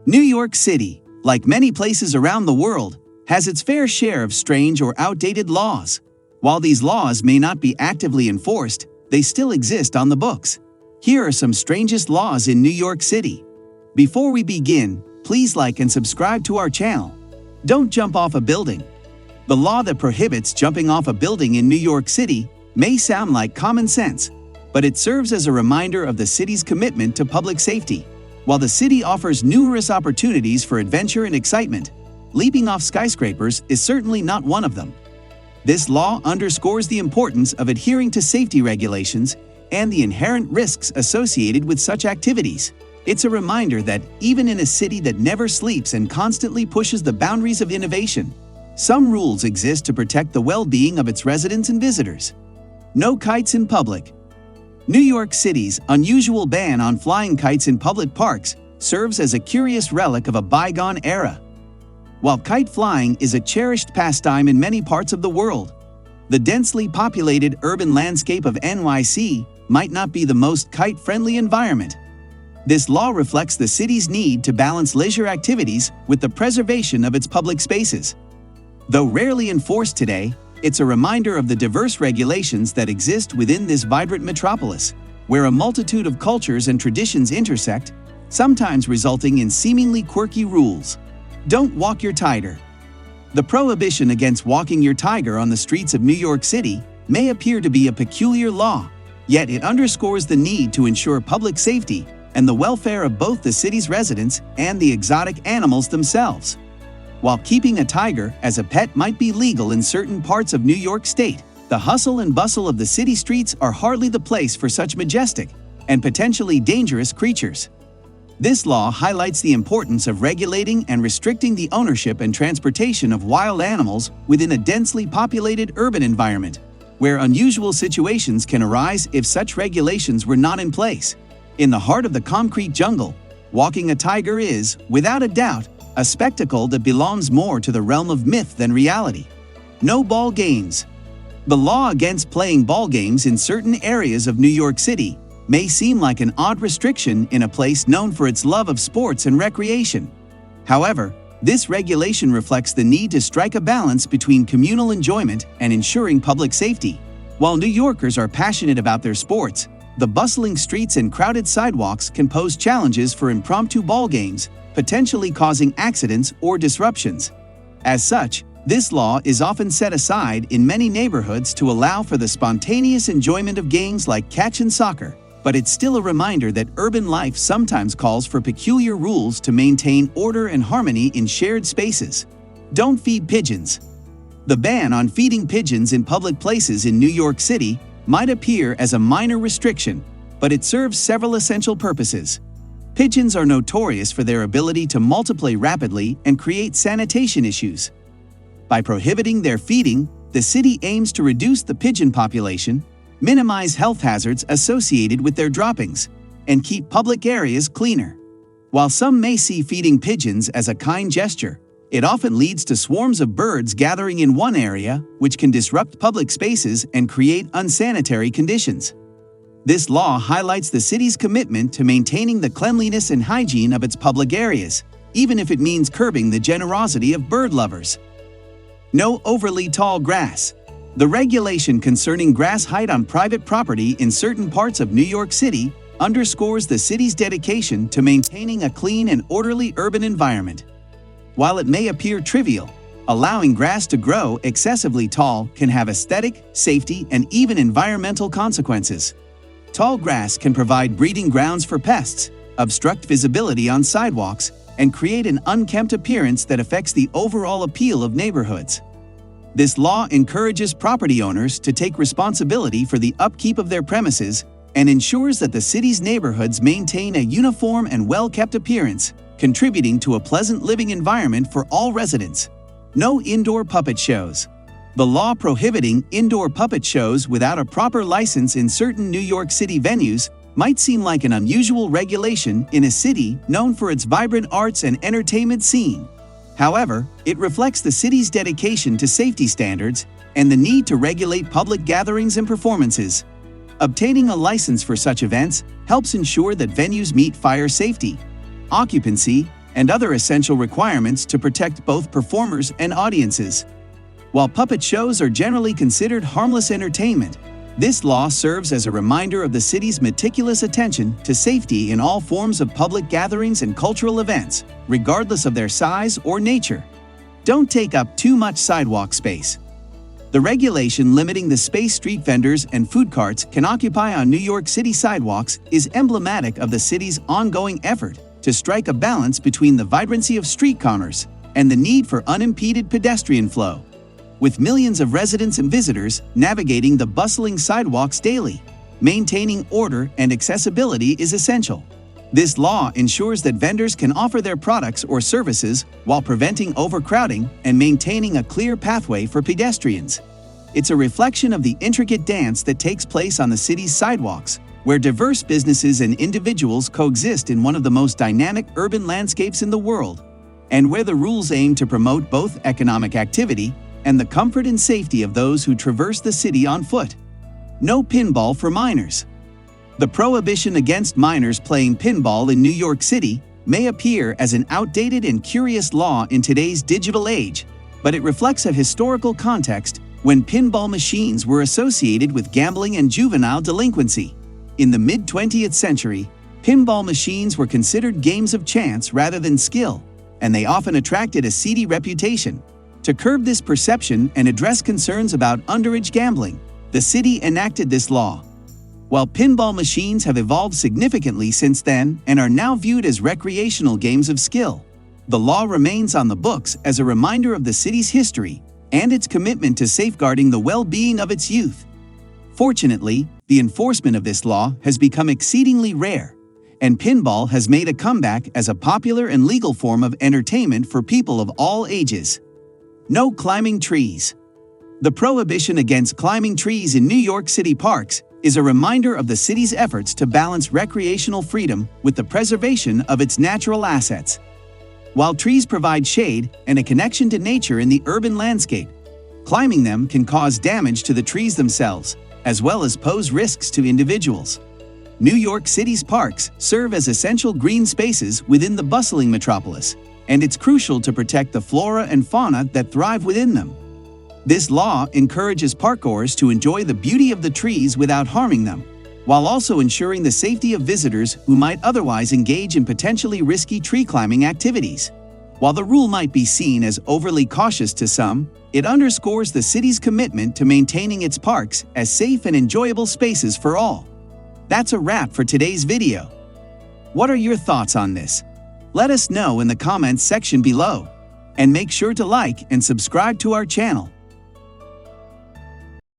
New York City, like many places around the world, has its fair share of strange or outdated laws. While these laws may not be actively enforced, they still exist on the books. Here are some strangest laws in New York City. Before we begin, please like and subscribe to our channel. Don't jump off a building. The law that prohibits jumping off a building in New York City may sound like common sense, but it serves as a reminder of the city's commitment to public safety. While the city offers numerous opportunities for adventure and excitement, leaping off skyscrapers is certainly not one of them. This law underscores the importance of adhering to safety regulations and the inherent risks associated with such activities. It's a reminder that even in a city that never sleeps and constantly pushes the boundaries of innovation, some rules exist to protect the well-being of its residents and visitors. No kites in public. New York City's unusual ban on flying kites in public parks serves as a curious relic of a bygone era. While kite flying is a cherished pastime in many parts of the world, the densely populated urban landscape of NYC might not be the most kite-friendly environment. This law reflects the city's need to balance leisure activities with the preservation of its public spaces. Though rarely enforced today, it's a reminder of the diverse regulations that exist within this vibrant metropolis, where a multitude of cultures and traditions intersect, sometimes resulting in seemingly quirky rules. Don't walk your tiger. The prohibition against walking your tiger on the streets of New York City may appear to be a peculiar law, yet it underscores the need to ensure public safety and the welfare of both the city's residents and the exotic animals themselves. While keeping a tiger as a pet might be legal in certain parts of New York State, the hustle and bustle of the city streets are hardly the place for such majestic and potentially dangerous creatures. This law highlights the importance of regulating and restricting the ownership and transportation of wild animals within a densely populated urban environment, where unusual situations can arise if such regulations were not in place. In the heart of the concrete jungle, walking a tiger is, without a doubt, a spectacle that belongs more to the realm of myth than reality. No ball games. The law against playing ball games in certain areas of New York City may seem like an odd restriction in a place known for its love of sports and recreation. However, this regulation reflects the need to strike a balance between communal enjoyment and ensuring public safety. While New Yorkers are passionate about their sports, the bustling streets and crowded sidewalks can pose challenges for impromptu ball games, potentially causing accidents or disruptions. As such, this law is often set aside in many neighborhoods to allow for the spontaneous enjoyment of games like catch and soccer, but it's still a reminder that urban life sometimes calls for peculiar rules to maintain order and harmony in shared spaces. Don't feed pigeons. The ban on feeding pigeons in public places in New York City might appear as a minor restriction, but it serves several essential purposes. Pigeons are notorious for their ability to multiply rapidly and create sanitation issues. By prohibiting their feeding, the city aims to reduce the pigeon population, minimize health hazards associated with their droppings, and keep public areas cleaner. While some may see feeding pigeons as a kind gesture, it often leads to swarms of birds gathering in one area, which can disrupt public spaces and create unsanitary conditions. This law highlights the city's commitment to maintaining the cleanliness and hygiene of its public areas, even if it means curbing the generosity of bird lovers. No overly tall grass. The regulation concerning grass height on private property in certain parts of New York City underscores the city's dedication to maintaining a clean and orderly urban environment. While it may appear trivial, allowing grass to grow excessively tall can have aesthetic, safety, and even environmental consequences. Tall grass can provide breeding grounds for pests, obstruct visibility on sidewalks, and create an unkempt appearance that affects the overall appeal of neighborhoods. This law encourages property owners to take responsibility for the upkeep of their premises and ensures that the city's neighborhoods maintain a uniform and well-kept appearance, contributing to a pleasant living environment for all residents. No indoor puppet shows. The law prohibiting indoor puppet shows without a proper license in certain New York City venues might seem like an unusual regulation in a city known for its vibrant arts and entertainment scene. However, it reflects the city's dedication to safety standards and the need to regulate public gatherings and performances. Obtaining a license for such events helps ensure that venues meet fire safety, occupancy, and other essential requirements to protect both performers and audiences. While puppet shows are generally considered harmless entertainment, this law serves as a reminder of the city's meticulous attention to safety in all forms of public gatherings and cultural events, regardless of their size or nature. Don't take up too much sidewalk space. The regulation limiting the space street vendors and food carts can occupy on New York City sidewalks is emblematic of the city's ongoing effort to strike a balance between the vibrancy of street commerce and the need for unimpeded pedestrian flow. With millions of residents and visitors navigating the bustling sidewalks daily, maintaining order and accessibility is essential. This law ensures that vendors can offer their products or services while preventing overcrowding and maintaining a clear pathway for pedestrians. It's a reflection of the intricate dance that takes place on the city's sidewalks, where diverse businesses and individuals coexist in one of the most dynamic urban landscapes in the world, and where the rules aim to promote both economic activity and the comfort and safety of those who traverse the city on foot. No pinball for minors. The prohibition against minors playing pinball in New York City may appear as an outdated and curious law in today's digital age, but it reflects a historical context when pinball machines were associated with gambling and juvenile delinquency. In the mid-20th century, pinball machines were considered games of chance rather than skill, and they often attracted a seedy reputation. To curb this perception and address concerns about underage gambling, the city enacted this law. While pinball machines have evolved significantly since then and are now viewed as recreational games of skill, the law remains on the books as a reminder of the city's history and its commitment to safeguarding the well-being of its youth. Fortunately, the enforcement of this law has become exceedingly rare, and pinball has made a comeback as a popular and legal form of entertainment for people of all ages. No climbing trees. The prohibition against climbing trees in New York City parks is a reminder of the city's efforts to balance recreational freedom with the preservation of its natural assets. While trees provide shade and a connection to nature in the urban landscape, climbing them can cause damage to the trees themselves, as well as pose risks to individuals. New York City's parks serve as essential green spaces within the bustling metropolis, and it's crucial to protect the flora and fauna that thrive within them. This law encourages parkgoers to enjoy the beauty of the trees without harming them, while also ensuring the safety of visitors who might otherwise engage in potentially risky tree climbing activities. While the rule might be seen as overly cautious to some, it underscores the city's commitment to maintaining its parks as safe and enjoyable spaces for all. That's a wrap for today's video. What are your thoughts on this? Let us know in the comments section below, and make sure to like and subscribe to our channel.